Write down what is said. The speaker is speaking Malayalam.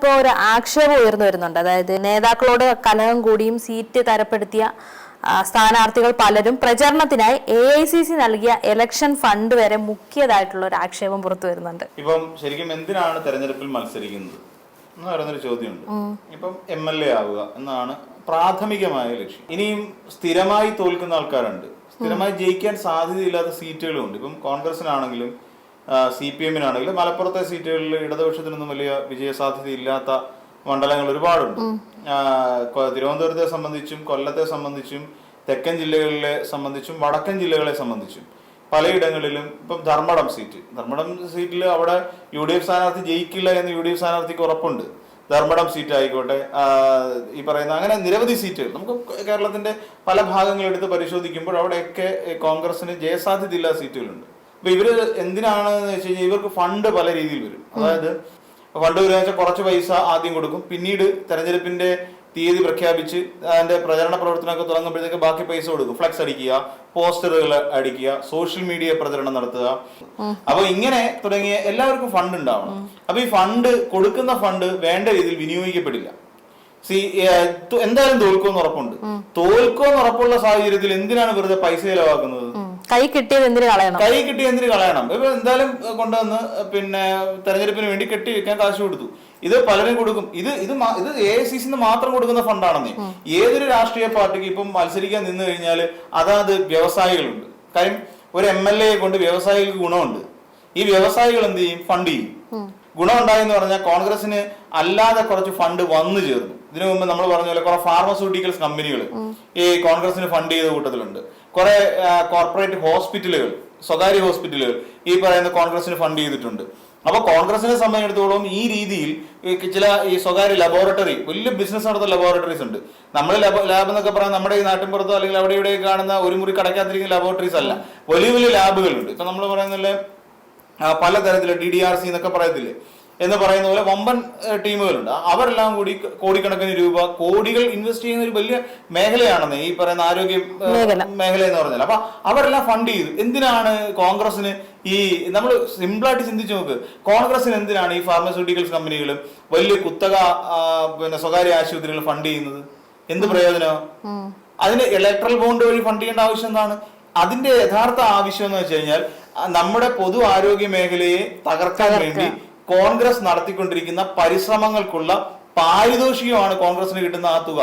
ഇപ്പോൾ ഒരു ആക്ഷേപം ഉയർന്നു വരുന്നുണ്ട്. അതായത് നേതാക്കളോട് കലഹം കൂടിയും സീറ്റ് തരപ്പെടുത്തിയ സ്ഥാനാർത്ഥികൾ പലരും പ്രചരണത്തിനായി AICC നൽകിയ ഇലക്ഷൻ ഫണ്ട് വരെ മുക്കിയതായിട്ടുള്ള ഒരു ആക്ഷേപം പുറത്തു വരുന്നുണ്ട്. ഇപ്പം ശരിക്കും എന്തിനാണ് തെരഞ്ഞെടുപ്പിൽ മത്സരിക്കുന്നത് എന്ന് പറയുന്നൊരു ചോദ്യമുണ്ട്. ഇപ്പം MLA ആവുക എന്നാണ് പ്രാഥമികമായ ലക്ഷ്യം. ഇനിയും സ്ഥിരമായി തോൽക്കുന്ന ആൾക്കാരുണ്ട്, സ്ഥിരമായി ജയിക്കാൻ സാധ്യതയില്ലാത്ത സീറ്റുകളും ഉണ്ട്. ഇപ്പം കോൺഗ്രസിനാണെങ്കിലും CPM-നാണെങ്കിലും മലപ്പുറത്തെ സീറ്റുകളിൽ ഇടതുപക്ഷത്തിനൊന്നും വലിയ വിജയസാധ്യതയില്ലാത്ത മണ്ഡലങ്ങൾ ഒരുപാടുണ്ട്. തിരുവനന്തപുരത്തെ സംബന്ധിച്ചും കൊല്ലത്തെ സംബന്ധിച്ചും തെക്കൻ ജില്ലകളിലെ സംബന്ധിച്ചും വടക്കൻ ജില്ലകളെ സംബന്ധിച്ചും പലയിടങ്ങളിലും ഇപ്പം ധർമ്മടം സീറ്റിൽ അവിടെ UDF സ്ഥാനാർത്ഥി ജയിക്കില്ല എന്ന് UDF സ്ഥാനാർത്ഥിക്ക് ഉറപ്പുണ്ട്. ധർമ്മടം സീറ്റ് ആയിക്കോട്ടെ, ഈ പറയുന്ന അങ്ങനെ നിരവധി സീറ്റുകൾ നമുക്ക് കേരളത്തിന്റെ പല ഭാഗങ്ങളെടുത്ത് പരിശോധിക്കുമ്പോൾ അവിടെയൊക്കെ കോൺഗ്രസിന് ജയസാധ്യതയില്ലാത്ത സീറ്റുകളുണ്ട്. അപ്പൊ ഇവര് എന്തിനാണെന്ന് വെച്ച് കഴിഞ്ഞാൽ ഇവർക്ക് ഫണ്ട് പല രീതിയിൽ വരും. അതായത് ഫണ്ട് വരിക വെച്ചാൽ കുറച്ച് പൈസ ആദ്യം കൊടുക്കും, പിന്നീട് തെരഞ്ഞെടുപ്പിന്റെ തീയതി പ്രഖ്യാപിച്ച് അതിന്റെ പ്രചരണ പ്രവർത്തനമൊക്കെ തുടങ്ങുമ്പോഴത്തേക്ക് ബാക്കി പൈസ കൊടുക്കും. ഫ്ലക്സ് അടിക്കുക, പോസ്റ്ററുകൾ അടിക്കുക, സോഷ്യൽ മീഡിയ പ്രചരണം നടത്തുക. അപ്പൊ ഇങ്ങനെ തുടങ്ങിയ എല്ലാവർക്കും ഫണ്ട് ഉണ്ടാവണം. അപ്പൊ ഈ ഫണ്ട് കൊടുക്കുന്ന ഫണ്ട് വേണ്ട രീതിയിൽ വിനിയോഗിക്കപ്പെടില്ല. എന്തായാലും തോൽക്കുമെന്ന് ഉറപ്പുണ്ട്. തോൽക്കുമെന്ന് ഉറപ്പുള്ള സാഹചര്യത്തിൽ എന്തിനാണ് വെറുതെ പൈസ ചെലവാക്കുന്നത്? കൈ കിട്ടിയത് എന്തിനു കളയണം. ഇപ്പൊ എന്തായാലും കൊണ്ടുവന്ന് പിന്നെ തെരഞ്ഞെടുപ്പിന് വേണ്ടി കെട്ടി വെക്കാൻ കാശ് കൊടുത്തു. ഇത് പലരും കൊടുക്കും. ഇത് AICC മാത്രം കൊടുക്കുന്ന ഫണ്ടാണെന്നേ. ഏതൊരു രാഷ്ട്രീയ പാർട്ടിക്ക് ഇപ്പം മത്സരിക്കാൻ നിന്ന് കഴിഞ്ഞാൽ അതാത് വ്യവസായികളുണ്ട്. കാര്യം ഒരു MLA കൊണ്ട് വ്യവസായികൾക്ക് ഗുണമുണ്ട്. ഈ വ്യവസായികൾ എന്ത് ചെയ്യും? ഫണ്ട് ചെയ്യും. ഗുണം ഉണ്ടായെന്ന് പറഞ്ഞാൽ കോൺഗ്രസിന് അല്ലാതെ കുറച്ച് ഫണ്ട് വന്നു ചേർന്നു. ഇതിനു മുമ്പ് നമ്മൾ പറഞ്ഞ പോലെ കുറെ ഫാർമസ്യൂട്ടിക്കൽസ് കമ്പനികൾ ഈ കോൺഗ്രസിന് ഫണ്ട് ചെയ്ത കൂട്ടത്തിലുണ്ട്. കുറെ കോർപ്പറേറ്റ് ഹോസ്പിറ്റലുകൾ, സ്വകാര്യ ഹോസ്പിറ്റലുകൾ ഈ പറയുന്ന കോൺഗ്രസിന് ഫണ്ട് ചെയ്തിട്ടുണ്ട്. അപ്പൊ കോൺഗ്രസിനെ സംബന്ധിച്ചിടത്തോളം ഈ രീതിയിൽ ചില ഈ സ്വകാര്യ ലബോറട്ടറി, വലിയ ബിസിനസ് നടത്തുന്ന ലബോറട്ടറീസ് ഉണ്ട്. നമ്മൾ ലാബ് എന്നൊക്കെ പറയാൻ നമ്മുടെ ഈ നാട്ടിൻപുറത്തോ അല്ലെങ്കിൽ അവിടെ ഇവിടെ കാണുന്ന ഒരു മുറി കടക്കാത്തിരിക്കുന്ന ലബോറട്ടറീസ് അല്ല, വലിയ വലിയ ലാബുകളുണ്ട്. ഇപ്പൊ നമ്മൾ പറയുന്നില്ലേ പലതരത്തില് DDRC എന്നൊക്കെ പറയത്തില്ലേ എന്ന് പറയുന്ന പോലെ വമ്പൻ ടീമുകളുണ്ട്. അവരെല്ലാം കൂടി കോടിക്കണക്കിന് രൂപ, കോടികൾ ഇൻവെസ്റ്റ് ചെയ്യുന്ന ഒരു വലിയ മേഖലയാണെന്ന് ഈ പറയുന്ന ആരോഗ്യ മേഖല എന്ന് പറഞ്ഞാൽ. അപ്പൊ അവരെല്ലാം ഫണ്ട് ചെയ്തു. എന്തിനാണ് കോൺഗ്രസിന് ഈ നമ്മൾ സിമ്പിളായിട്ട് ചിന്തിച്ചു നോക്ക്, കോൺഗ്രസിന് എന്തിനാണ് ഈ ഫാർമസ്യൂട്ടിക്കൽസ് കമ്പനികളും വലിയ കുത്തക പിന്നെ സ്വകാര്യ ആശുപത്രികൾ ഫണ്ട് ചെയ്യുന്നത്? എന്ത് പ്രയോജനം? അതിന് ഇലക്ട്രൽ ബോണ്ട് വഴി ഫണ്ട് ചെയ്യേണ്ട ആവശ്യം എന്താണ്? അതിന്റെ യഥാർത്ഥ ആവശ്യം എന്ന് വെച്ച് കഴിഞ്ഞാൽ നമ്മുടെ പൊതു ആരോഗ്യ മേഖലയെ തകർക്കാൻ വേണ്ടി കോൺഗ്രസ് നടത്തിക്കൊണ്ടിരിക്കുന്ന പരിശ്രമങ്ങൾക്കുള്ള പാരിതോഷികമാണ് കോൺഗ്രസിന് കിട്ടുന്ന ആ തുക.